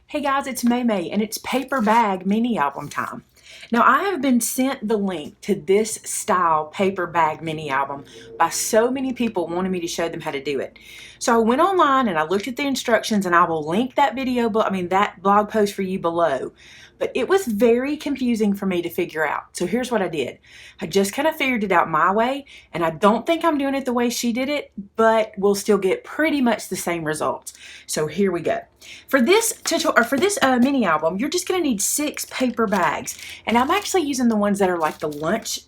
Hey guys, it's May May and it's paper bag mini album time. Now I have been sent the link to this style paper bag mini album by so many people wanting me to show them how to do it. So I went online and I looked at the instructions, and I will link that that blog post for you below. But it was very confusing for me to figure out. So here's what I did. I just kind of figured it out my way, and I don't think I'm doing it the way she did it, but we'll still get pretty much the same results. So here we go. For this mini album, you're just going to need 6 paper bags, and I'm actually using the ones that are like the lunch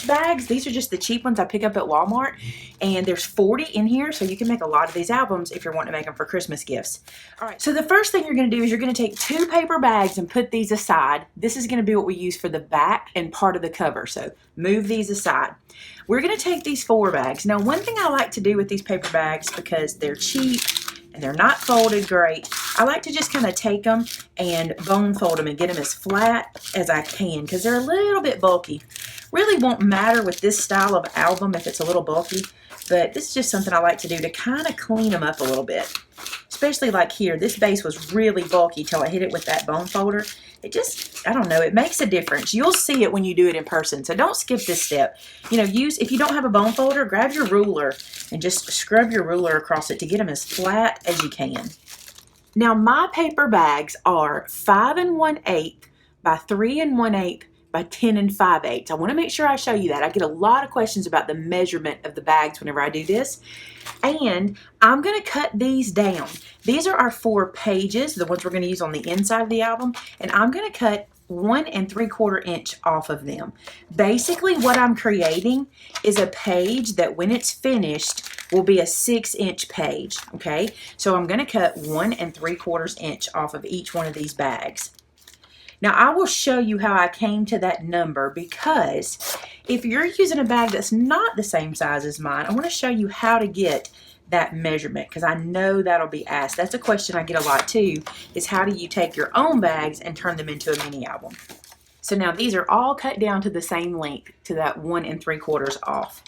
bags. These are just the cheap ones I pick up at Walmart, and there's 40 in here, so you can make a lot of these albums if you're wanting to make them for Christmas gifts. All right, so the first thing you're going to do is you're going to take 2 paper bags and put these aside. This is going to be what we use for the back and part of the cover, so move these aside. We're going to take these 4 bags. Now, one thing I like to do with these paper bags, because they're cheap and they're not folded great, I like to just kind of take them and bone fold them and get them as flat as I can, because they're a little bit bulky. Really won't matter with this style of album if it's a little bulky, but this is just something I like to do to kind of clean them up a little bit. Especially like here, this base was really bulky till I hit it with that bone folder. It just, I don't know, it makes a difference. You'll see it when you do it in person, so don't skip this step. If you don't have a bone folder, grab your ruler and just scrub your ruler across it to get them as flat as you can. Now my paper bags are 5 1/8 by 3 1/8 by 10 5/8. I want to make sure I show you that. I get a lot of questions about the measurement of the bags whenever I do this. And I'm going to cut these down. These are our 4 pages, the ones we're going to use on the inside of the album, and I'm going to cut 1 3/4 inch off of them. Basically what I'm creating is a page that when it's finished will be a 6-inch page, okay? So I'm going to cut 1 3/4 inch off of each one of these bags. Now I will show you how I came to that number, because if you're using a bag that's not the same size as mine, I want to show you how to get that measurement, because I know that'll be asked. That's a question I get a lot too, is how do you take your own bags and turn them into a mini album? So now these are all cut down to the same length, to that 1 3/4 off.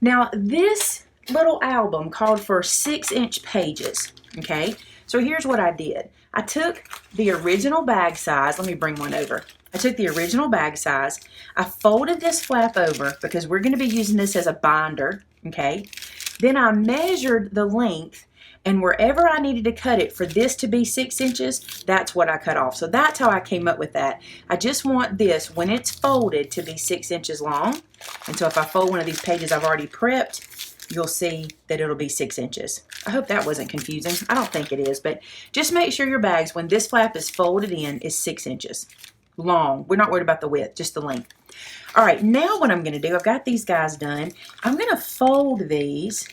Now this little album called for 6-inch pages, okay? So here's what I did. I took the original bag size. Let me bring one over. I took the original bag size. I folded this flap over because we're going to be using this as a binder, okay? Then I measured the length, and wherever I needed to cut it for this to be 6 inches, that's what I cut off. So that's how I came up with that. I just want this, when it's folded, to be 6 inches long. And so if I fold one of these pages I've already prepped, you'll see that it'll be 6 inches. I hope that wasn't confusing. I don't think it is, but just make sure your bags, when this flap is folded in, is 6 inches long. We're not worried about the width, just the length. All right, now what I'm going to do, I've got these guys done. I'm going to fold these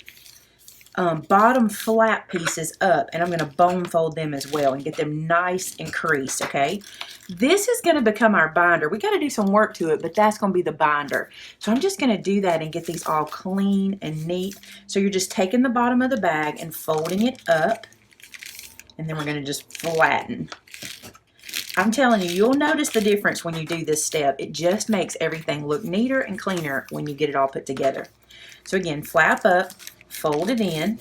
bottom flap pieces up, and I'm going to bone fold them as well and get them nice and creased, okay? This is going to become our binder. We got to do some work to it, but that's going to be the binder. So I'm just going to do that and get these all clean and neat. So you're just taking the bottom of the bag and folding it up, and then we're going to just flatten. I'm telling you, you'll notice the difference when you do this step. It just makes everything look neater and cleaner when you get it all put together. So again, flap up, fold it in,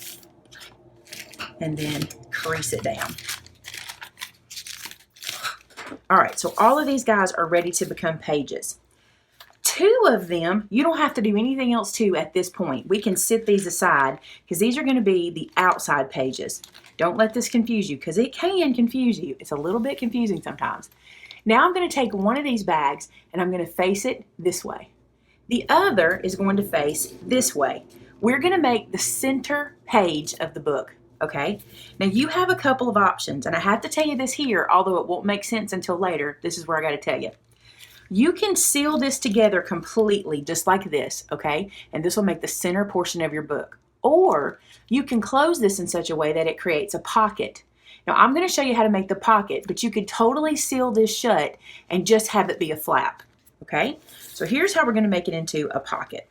and then crease it down. All right, so all of these guys are ready to become pages. 2 of them, you don't have to do anything else to at this point. We can sit these aside, because these are going to be the outside pages. Don't let this confuse you, because it can confuse you. It's a little bit confusing sometimes. Now I'm going to take one of these bags and I'm going to face it this way. The other is going to face this way. We're going to make the center page of the book, okay? Now you have a couple of options, and I have to tell you this here, although it won't make sense until later. This is where I got to tell you. You can seal this together completely, just like this, okay? And this will make the center portion of your book. Or you can close this in such a way that it creates a pocket. Now I'm going to show you how to make the pocket, but you could totally seal this shut and just have it be a flap, okay? So here's how we're going to make it into a pocket.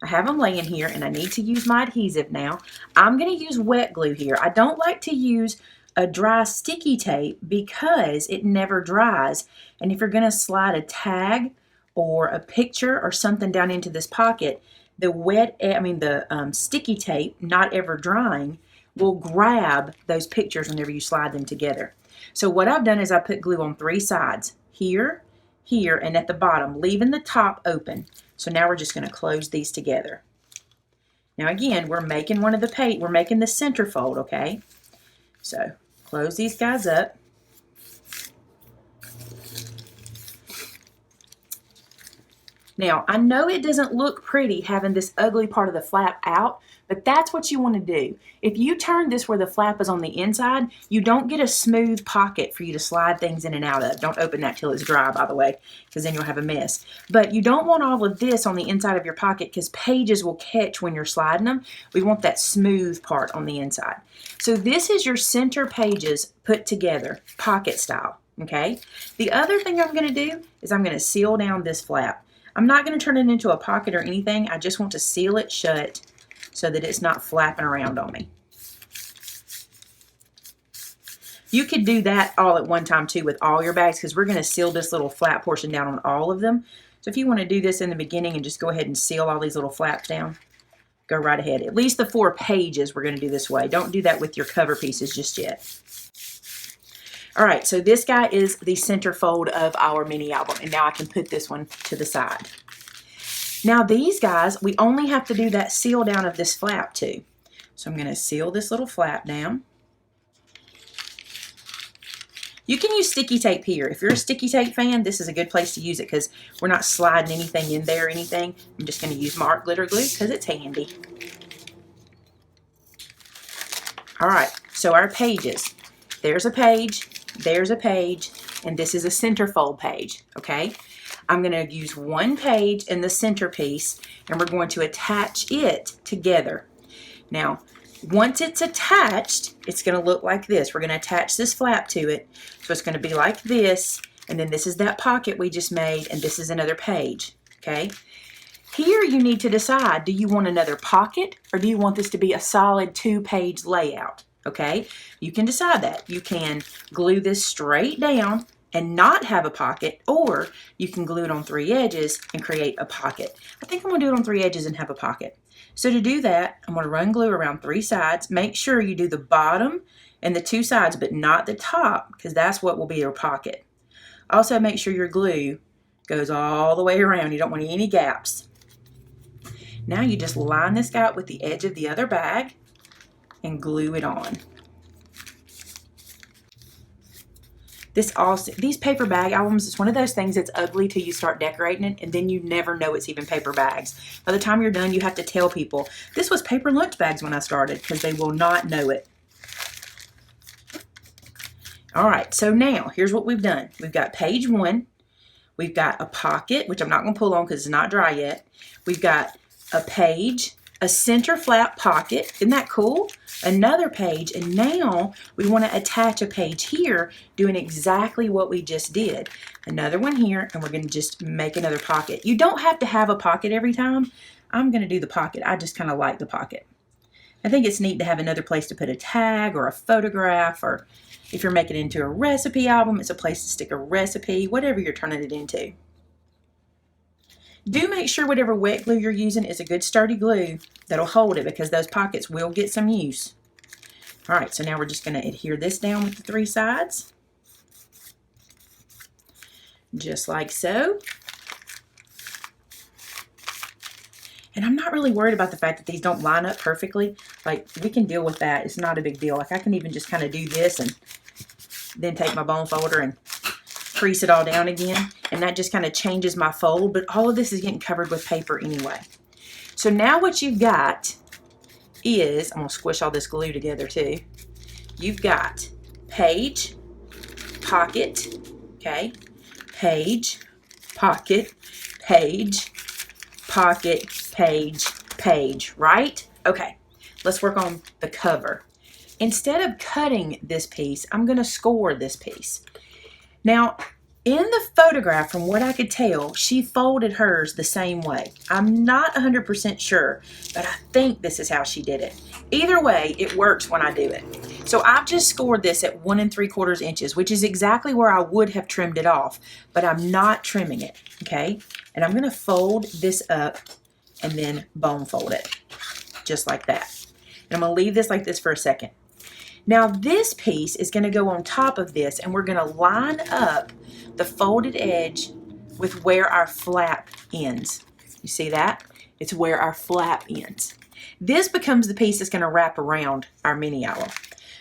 I have them laying here, and I need to use my adhesive now. I'm going to use wet glue here. I don't like to use a dry sticky tape because it never dries. And if you're going to slide a tag or a picture or something down into this pocket, the sticky tape, not ever drying, will grab those pictures whenever you slide them together. So what I've done is I put glue on 3 sides, here, here, and at the bottom, leaving the top open. So now we're just going to close these together. Now again, we're making we're making the center fold, okay? So close these guys up. Now, I know it doesn't look pretty having this ugly part of the flap out, but that's what you want to do. If you turn this where the flap is on the inside, you don't get a smooth pocket for you to slide things in and out of. Don't open that till it's dry, by the way, because then you'll have a mess. But you don't want all of this on the inside of your pocket because pages will catch when you're sliding them. We want that smooth part on the inside. So this is your center pages put together, pocket style, okay? The other thing I'm going to do is I'm going to seal down this flap. I'm not going to turn it into a pocket or anything. I just want to seal it shut so that it's not flapping around on me. You could do that all at one time too with all your bags because we're going to seal this little flap portion down on all of them. So if you want to do this in the beginning and just go ahead and seal all these little flaps down, go right ahead. At least the 4 pages we're going to do this way. Don't do that with your cover pieces just yet. All right, so this guy is the center fold of our mini album, and now I can put this one to the side. Now these guys, we only have to do that seal down of this flap too. So I'm going to seal this little flap down. You can use sticky tape here. If you're a sticky tape fan, this is a good place to use it because we're not sliding anything in there or anything. I'm just going to use my art glitter glue because it's handy. All right, so our pages. There's a page. There's a page, and this is a centerfold page, okay? I'm going to use one page in the center piece, and we're going to attach it together. Now, once it's attached, it's going to look like this. We're going to attach this flap to it, so it's going to be like this, and then this is that pocket we just made, and this is another page, okay? Here you need to decide, do you want another pocket, or do you want this to be a solid 2-page layout? Okay, you can decide that. You can glue this straight down and not have a pocket, or you can glue it on 3 edges and create a pocket. I think I'm going to do it on 3 edges and have a pocket. So to do that, I'm going to run glue around 3 sides. Make sure you do the bottom and the 2 sides, but not the top, because that's what will be your pocket. Also, make sure your glue goes all the way around. You don't want any gaps. Now you just line this guy up with the edge of the other bag and glue it on. These paper bag albums, it's one of those things that's ugly till you start decorating it, and then you never know it's even paper bags. By the time you're done, you have to tell people, this was paper lunch bags when I started, because they will not know it. All right, so now here's what we've done. We've got page 1. We've got a pocket, which I'm not going to pull on because it's not dry yet. We've got a page, a center flap pocket. Isn't that cool? Another page, and now we want to attach a page here doing exactly what we just did. Another one here, and we're going to just make another pocket. You don't have to have a pocket every time. I'm going to do the pocket. I just kind of like the pocket. I think it's neat to have another place to put a tag or a photograph, or if you're making it into a recipe album, it's a place to stick a recipe, whatever you're turning it into. Do make sure whatever wet glue you're using is a good sturdy glue that'll hold it, because those pockets will get some use. All right, so now we're just going to adhere this down with the 3 sides. Just like so. And I'm not really worried about the fact that these don't line up perfectly. Like, we can deal with that. It's not a big deal. Like, I can even just kind of do this and then take my bone folder and crease it all down again, and that just kind of changes my fold, but all of this is getting covered with paper anyway. So now what you've got is, I'm going to squish all this glue together too. You've got page, pocket, okay, page, pocket, page, pocket, page, page, right? Okay, let's work on the cover. Instead of cutting this piece, I'm going to score this piece. Now, in the photograph, from what I could tell, she folded hers the same way. I'm not 100% sure, but I think this is how she did it. Either way, it works when I do it. So I've just scored this at 1 3/4 inches, which is exactly where I would have trimmed it off, but I'm not trimming it, okay? And I'm going to fold this up and then bone fold it, just like that. And I'm going to leave this like this for a second. Now this piece is going to go on top of this, and we're going to line up the folded edge with where our flap ends. You see that? It's where our flap ends. This becomes the piece that's going to wrap around our mini album.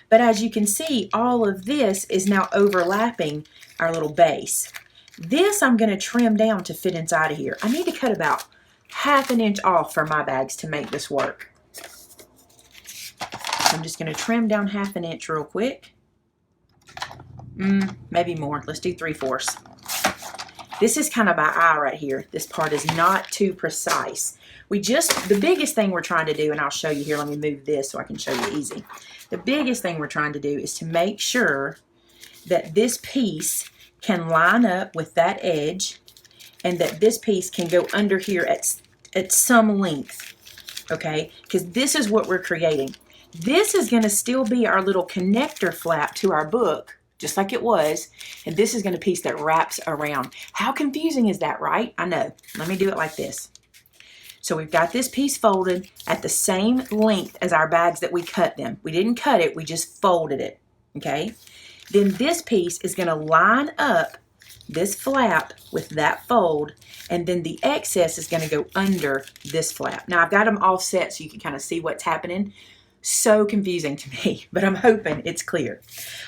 But as you can see, all of this is now overlapping our little base. This I'm going to trim down to fit inside of here. I need to cut about 1/2 inch off for my bags to make this work. I'm just going to trim down 1/2 inch real quick. Maybe more. Let's do 3/4. This is kind of by eye right here. This part is not too precise. The biggest thing we're trying to do, and I'll show you here, let me move this so I can show you easy. The biggest thing we're trying to do is to make sure that this piece can line up with that edge and that this piece can go under here at some length, okay? Because this is what we're creating. This is going to still be our little connector flap to our book, just like it was, and this is going to be a piece that wraps around. How confusing is that, right? I know. Let me do it like this. So we've got this piece folded at the same length as our bags that we cut them. We didn't cut it, we just folded it, okay? Then this piece is going to line up this flap with that fold, and then the excess is going to go under this flap. Now I've got them offset so you can kind of see what's happening. So confusing to me, but I'm hoping it's clear.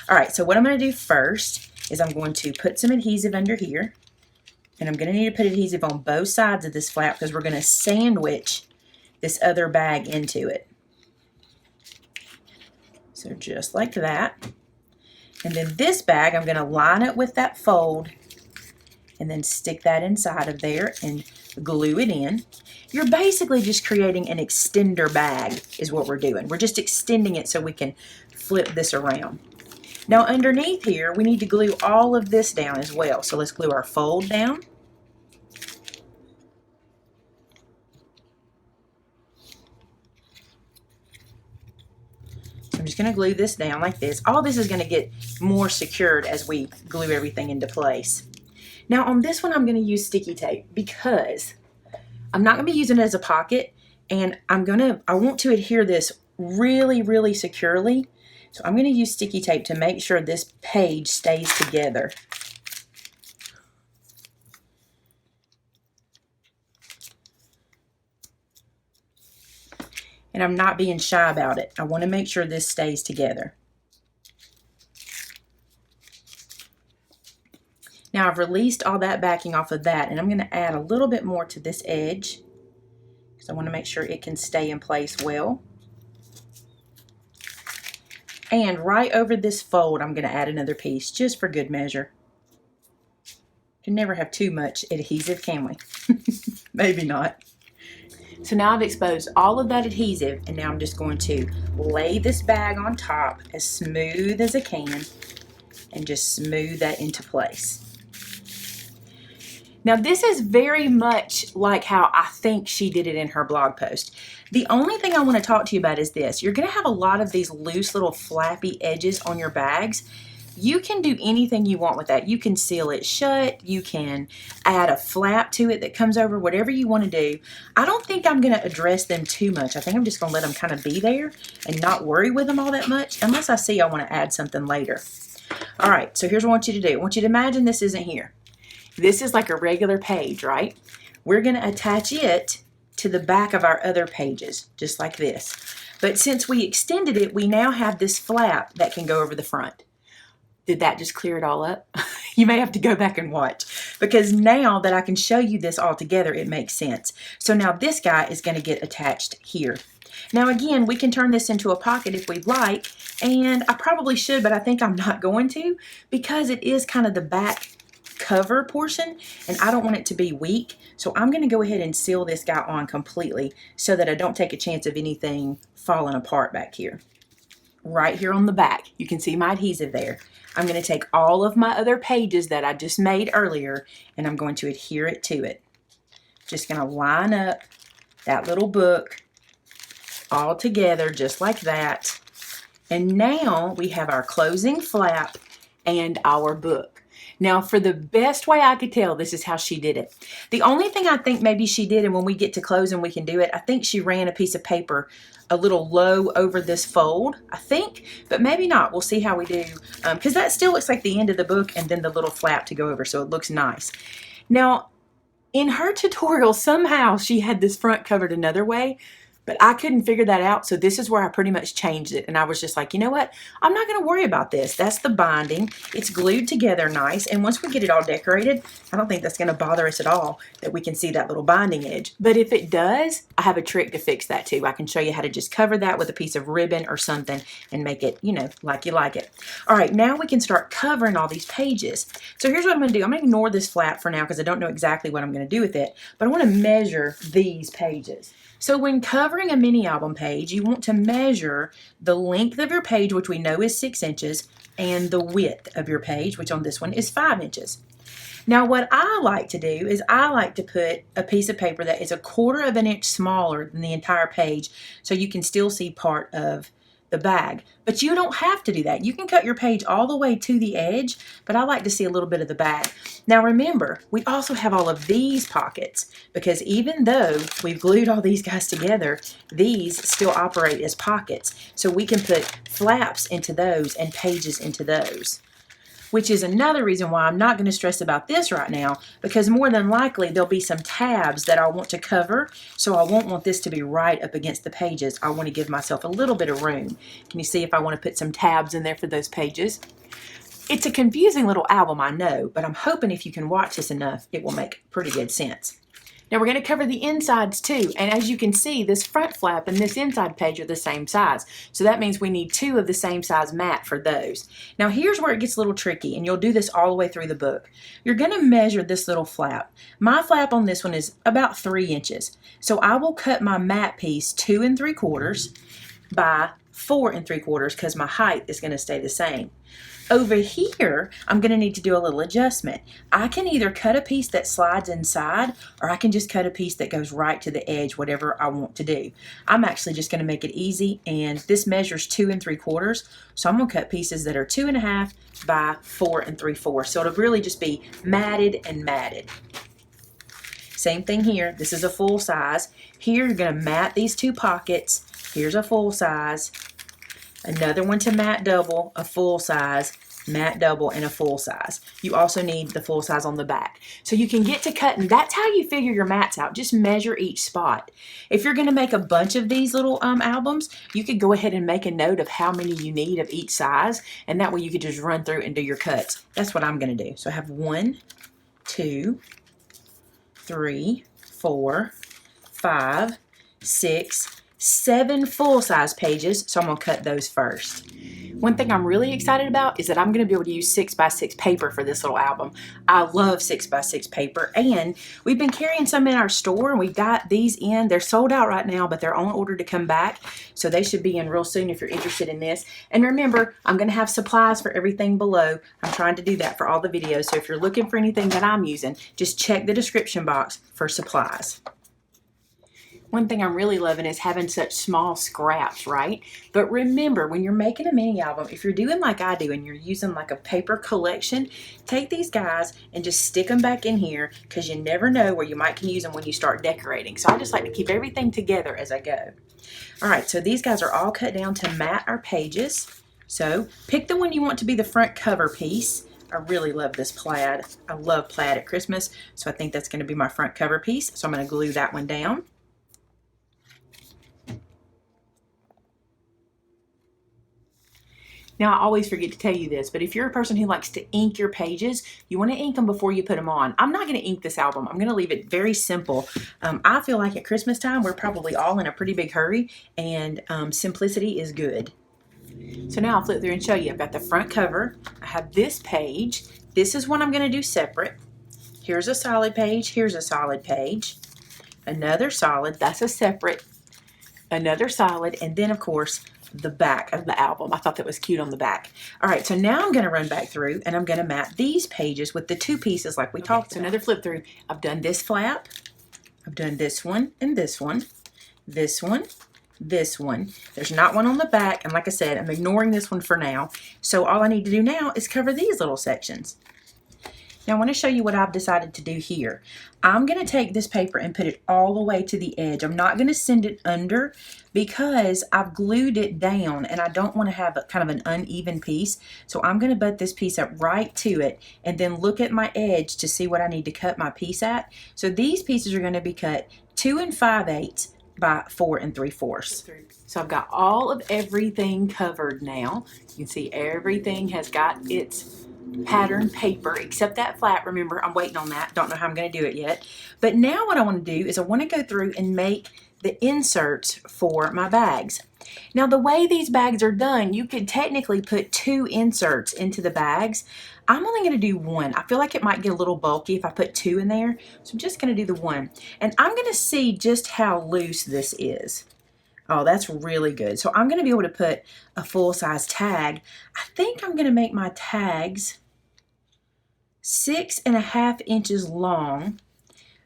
All right, so what I'm going to do first is I'm going to put some adhesive under here, and I'm going to need to put adhesive on both sides of this flap because we're going to sandwich this other bag into it. So just like that. And then this bag, I'm going to line it with that fold and then stick that inside of there and glue it in. You're basically just creating an extender bag is what we're doing. We're just extending it so we can flip this around. Now underneath here, we need to glue all of this down as well. So let's glue our fold down. I'm just going to glue this down like this. All this is going to get more secured as we glue everything into place. Now on this one, I'm going to use sticky tape because I'm not going to be using it as a pocket, and I want to adhere this really, really securely. So I'm going to use sticky tape to make sure this page stays together. And I'm not being shy about it. I want to make sure this stays together. Now I've released all that backing off of that, and I'm going to add a little bit more to this edge because I want to make sure it can stay in place well. And right over this fold, I'm going to add another piece just for good measure. Can never have too much adhesive, can we? Maybe not. So now I've exposed all of that adhesive, and now I'm just going to lay this bag on top as smooth as I can and just smooth that into place. Now this is very much like how I think she did it in her blog post. The only thing I want to talk to you about is this. You're going to have a lot of these loose little flappy edges on your bags. You can do anything you want with that. You can seal it shut. You can add a flap to it that comes over, whatever you want to do. I don't think I'm going to address them too much. I think I'm just going to let them kind of be there and not worry with them all that much unless I see I want to add something later. All right, so here's what I want you to do. I want you to imagine this isn't here. This is like a regular page, right? We're going to attach it to the back of our other pages, just like this. But since we extended it, we now have this flap that can go over the front. Did that just clear it all up? You may have to go back and watch, because now that I can show you this all together, it makes sense. So now this guy is going to get attached here. Now again, we can turn this into a pocket if we'd like, and I probably should, but I think I'm not going to because it is kind of the back cover portion and I don't want it to be weak. So I'm going to go ahead and seal this guy on completely so that I don't take a chance of anything falling apart back here. Right here on the back, you can see my adhesive there. I'm going to take all of my other pages that I just made earlier and I'm going to adhere it to it. Just going to line up that little book all together just like that. And now we have our closing flap and our book. Now, for the best way I could tell, this is how she did it. The only thing I think maybe she did, and when we get to closing we can do it, I think she ran a piece of paper a little low over this fold, I think, but maybe not. We'll see how we do, because that still looks like the end of the book and then the little flap to go over, so it looks nice. Now, in her tutorial, somehow she had this front covered another way, but I couldn't figure that out, so this is where I pretty much changed it. And I was just like, you know what? I'm not going to worry about this. That's the binding. It's glued together nice, and once we get it all decorated, I don't think that's going to bother us at all that we can see that little binding edge. But if it does, I have a trick to fix that too. I can show you how to just cover that with a piece of ribbon or something and make it, you know, like you like it. All right, now we can start covering all these pages. So here's what I'm going to do. I'm going to ignore this flap for now because I don't know exactly what I'm going to do with it, but I want to measure these pages. So when covering a mini album page, you want to measure the length of your page, which we know is 6 inches, and the width of your page, which on this one is 5 inches. Now what I like to do is I like to put a piece of paper that is 1/4 of an inch smaller than the entire page so you can still see part of the bag. But you don't have to do that. You can cut your page all the way to the edge, but I like to see a little bit of the bag. Now remember, we also have all of these pockets because even though we've glued all these guys together, these still operate as pockets. So we can put flaps into those and pages into those, which is another reason why I'm not going to stress about this right now, because more than likely there'll be some tabs that I want to cover, so I won't want this to be right up against the pages. I want to give myself a little bit of room. Can you see if I want to put some tabs in there for those pages? It's a confusing little album, I know, but I'm hoping if you can watch this enough, it will make pretty good sense. Now we're going to cover the insides too, and as you can see, this front flap and this inside page are the same size. So that means we need 2 of the same size mat for those. Now here's where it gets a little tricky, and you'll do this all the way through the book. You're going to measure this little flap. My flap on this one is about 3 inches. So I will cut my mat piece 2 3/4 by 4 3/4 because my height is going to stay the same. Over here, I'm going to need to do a little adjustment. I can either cut a piece that slides inside, or I can just cut a piece that goes right to the edge, whatever I want to do. I'm actually just going to make it easy, and this measures 2 3/4, so I'm going to cut pieces that are 2 1/2 by 4 3/4. So it'll really just be matted and matted. Same thing here. This is a full size. Here, you're going to mat these 2 pockets. Here's a full size. Another one to mat double, a full size, mat double, and a full size. You also need the full size on the back. So you can get to cutting. That's how you figure your mats out. Just measure each spot. If you're going to make a bunch of these little albums, you could go ahead and make a note of how many you need of each size, and that way you could just run through and do your cuts. That's what I'm going to do. So I have 1, 2, 3, 4, 5, 6, 7 full-size pages, so I'm going to cut those first. One thing I'm really excited about is that I'm going to be able to use 6x6 paper for this little album. I love 6x6 paper, and we've been carrying some in our store, and we've got these in. They're sold out right now, but they're on order to come back, so they should be in real soon if you're interested in this. And remember, I'm going to have supplies for everything below. I'm trying to do that for all the videos, so if you're looking for anything that I'm using, just check the description box for supplies. One thing I'm really loving is having such small scraps, right? But remember, when you're making a mini album, if you're doing like I do and you're using like a paper collection, take these guys and just stick them back in here because you never know where you might can use them when you start decorating. So I just like to keep everything together as I go. All right, so these guys are all cut down to mat our pages. So pick the one you want to be the front cover piece. I really love this plaid. I love plaid at Christmas, so I think that's going to be my front cover piece. So I'm going to glue that one down. Now, I always forget to tell you this, but if you're a person who likes to ink your pages, you want to ink them before you put them on. I'm not going to ink this album. I'm going to leave it very simple. I feel like at Christmas time, we're probably all in a pretty big hurry, and simplicity is good. So now I'll flip through and show you. I've got the front cover. I have this page. This is one I'm going to do separate. Here's a solid page. Here's a solid page. Another solid. That's a separate. Another solid. And then, of course, the back of the album. I thought that was cute on the back. All right, so now I'm going to run back through and I'm going to mat these pages with the 2 pieces like we talked about. So another flip through. I've done this flap. I've done this one and this one. This one. This one. There's not one on the back, and like I said, I'm ignoring this one for now. So all I need to do now is cover these little sections. Now I want to show you what I've decided to do here. I'm going to take this paper and put it all the way to the edge. I'm not going to send it under because I've glued it down and I don't want to have a, kind of an uneven piece. So I'm going to butt this piece up right to it and then look at my edge to see what I need to cut my piece at. So these pieces are going to be cut 2 5/8 by 4 3/4. So I've got all of everything covered now. You can see everything has got its pattern paper except that flat. Remember, I'm waiting on that. Don't know how I'm going to do it yet. But now what I want to do is I want to go through and make the inserts for my bags. Now the way these bags are done, you could technically put 2 inserts into the bags. I'm only going to do 1. I feel like it might get a little bulky if I put 2 in there. So I'm just going to do the 1. And I'm going to see just how loose this is. Oh, that's really good. So I'm going to be able to put a full-size tag. I think I'm going to make my tags 6 1/2 inches long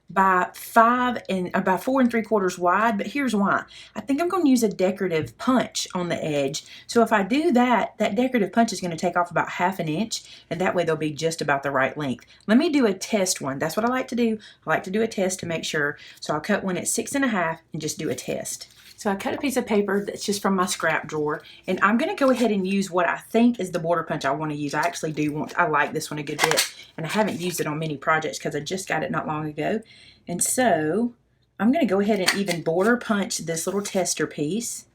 by 4 3/4 wide, but here's why. I think I'm going to use a decorative punch on the edge. So if I do that, that decorative punch is going to take off about 1/2 inch, and that way they'll be just about the right length. Let me do a test one. That's what I like to do. I like to do a test to make sure. So I'll cut one at 6 1/2 and just do a test. So I cut a piece of paper that's just from my scrap drawer, and I'm going to go ahead and use what I think is the border punch I want to use. I actually I like this one a good bit, and I haven't used it on many projects because I just got it not long ago. And so I'm going to go ahead and even border punch this little tester piece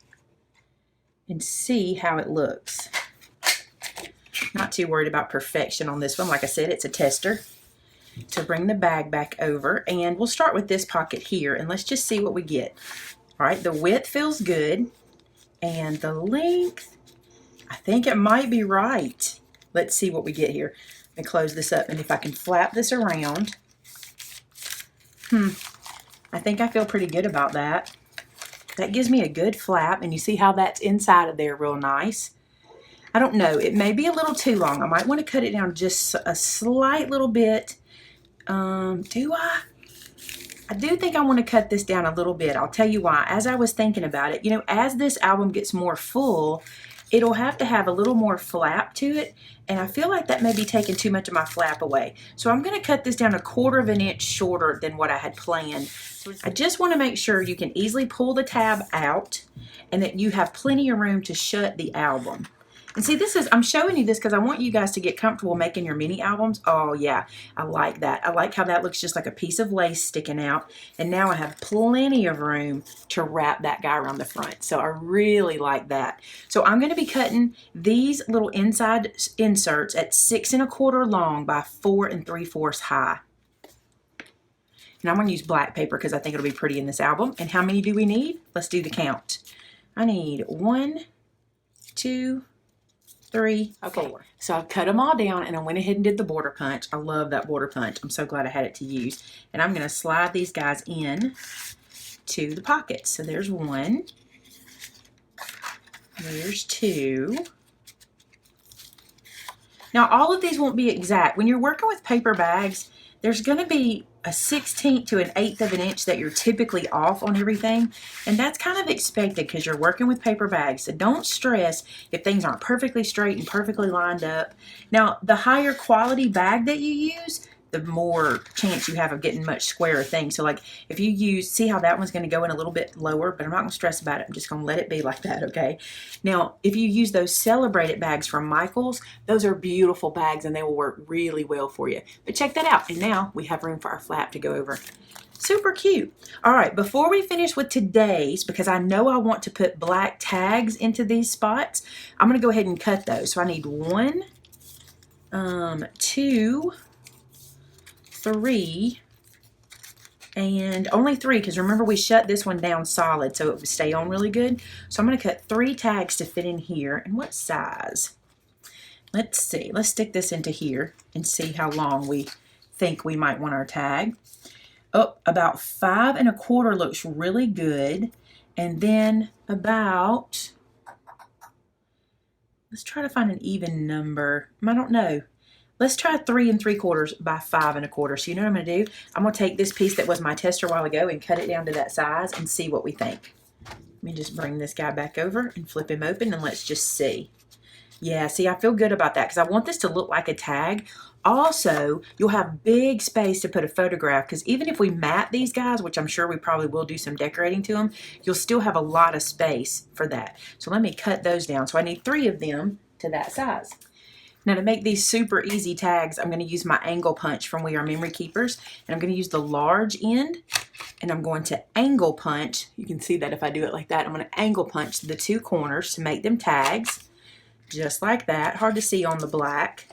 and see how it looks. Not too worried about perfection on this one. Like I said, it's a tester. To bring the bag back over, and we'll start with this pocket here, and let's just see what we get. All right, the width feels good, and the length, I think it might be right. Let's see what we get here. Let me close this up, and if I can flap this around, I think I feel pretty good about that. That gives me a good flap, and you see how that's inside of there real nice. I don't know, it may be a little too long. I might want to cut it down just a slight little bit. Do I? I do think I want to cut this down a little bit. I'll tell you why. As I was thinking about it, you know, as this album gets more full, it'll have to have a little more flap to it, and I feel like that may be taking too much of my flap away. So I'm going to cut this down 1/4 inch shorter than what I had planned. I just want to make sure you can easily pull the tab out and that you have plenty of room to shut the album. And see, I'm showing you this because I want you guys to get comfortable making your mini albums. Oh yeah, I like that. I like how that looks just like a piece of lace sticking out. And now I have plenty of room to wrap that guy around the front. So I really like that. So I'm going to be cutting these little inside inserts at 6 1/4 long by 4 3/4 high. And I'm going to use black paper because I think it'll be pretty in this album. And how many do we need? Let's do the count. I need 1, 2, 3, 4. So I've cut them all down and I went ahead and did the border punch. I love that border punch. I'm so glad I had it to use. And I'm going to slide these guys in to the pockets. So there's 1. There's 2. Now all of these won't be exact. When you're working with paper bags, there's going to be a 1/16 to 1/8 of an inch that you're typically off on everything. And that's kind of expected because you're working with paper bags. So don't stress if things aren't perfectly straight and perfectly lined up. Now, the higher quality bag that you use, the more chance you have of getting much squarer things. So like if you use, see how that one's going to go in a little bit lower, but I'm not going to stress about it. I'm just going to let it be like that, okay? Now, if you use those Celebrated bags from Michaels, those are beautiful bags and they will work really well for you. But check that out. And now we have room for our flap to go over. Super cute. All right, before we finish with today's, because I know I want to put black tags into these spots, I'm going to go ahead and cut those. So I need 1, 2, 3, and only 3 because remember we shut this one down solid so it would stay on really good. So I'm going to cut 3 tags to fit in here. And what size? Let's see. Let's stick this into here and see how long we think we might want our tag. Oh, about 5 1/4 looks really good. And then about, let's try to find an even number. I don't know. Let's try 3 3/4 by 5 1/4. So you know what I'm going to do? I'm going to take this piece that was my tester a while ago and cut it down to that size and see what we think. Let me just bring this guy back over and flip him open and let's just see. Yeah, see, I feel good about that because I want this to look like a tag. Also, you'll have big space to put a photograph because even if we mat these guys, which I'm sure we probably will do some decorating to them, you'll still have a lot of space for that. So let me cut those down. So I need 3 of them to that size. Now to make these super easy tags, I'm going to use my angle punch from We Are Memory Keepers. And I'm going to use the large end and I'm going to angle punch. You can see that if I do it like that, I'm going to angle punch the 2 corners to make them tags. Just like that. Hard to see on the black.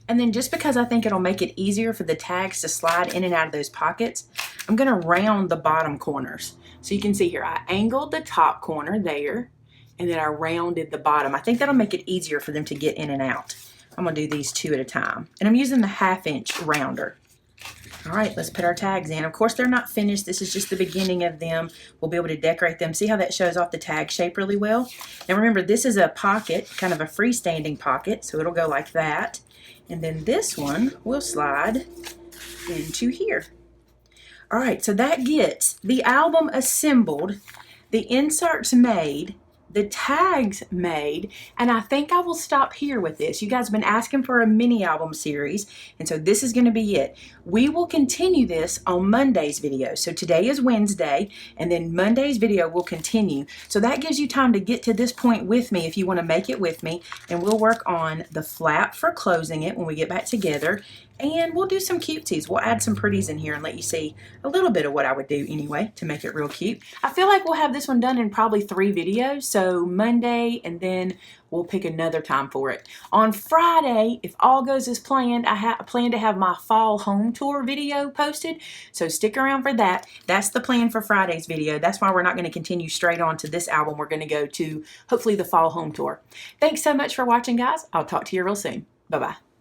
And then just because I think it'll make it easier for the tags to slide in and out of those pockets, I'm going to round the bottom corners. So you can see here, I angled the top corner there, and then I rounded the bottom. I think that'll make it easier for them to get in and out. I'm going to do these 2 at a time. And I'm using the 1/2 inch rounder. All right, let's put our tags in. Of course, they're not finished. This is just the beginning of them. We'll be able to decorate them. See how that shows off the tag shape really well? Now remember, this is a pocket, kind of a freestanding pocket, so it'll go like that. And then this one will slide into here. All right, so that gets the album assembled, the inserts made, the tags made, and I think I will stop here with this. You guys have been asking for a mini album series, and so this is going to be it. We will continue this on Monday's video. So today is Wednesday, and then Monday's video will continue. So that gives you time to get to this point with me if you want to make it with me, and we'll work on the flap for closing it when we get back together, and we'll do some cutesies. We'll add some pretties in here and let you see a little bit of what I would do anyway to make it real cute. I feel like we'll have this one done in probably 3 videos. So Monday, and then we'll pick another time for it. On Friday, if all goes as planned, I plan to have my fall home tour video posted. So stick around for that. That's the plan for Friday's video. That's why we're not going to continue straight on to this album. We're going to go to hopefully the fall home tour. Thanks so much for watching, guys. I'll talk to you real soon. Bye-bye.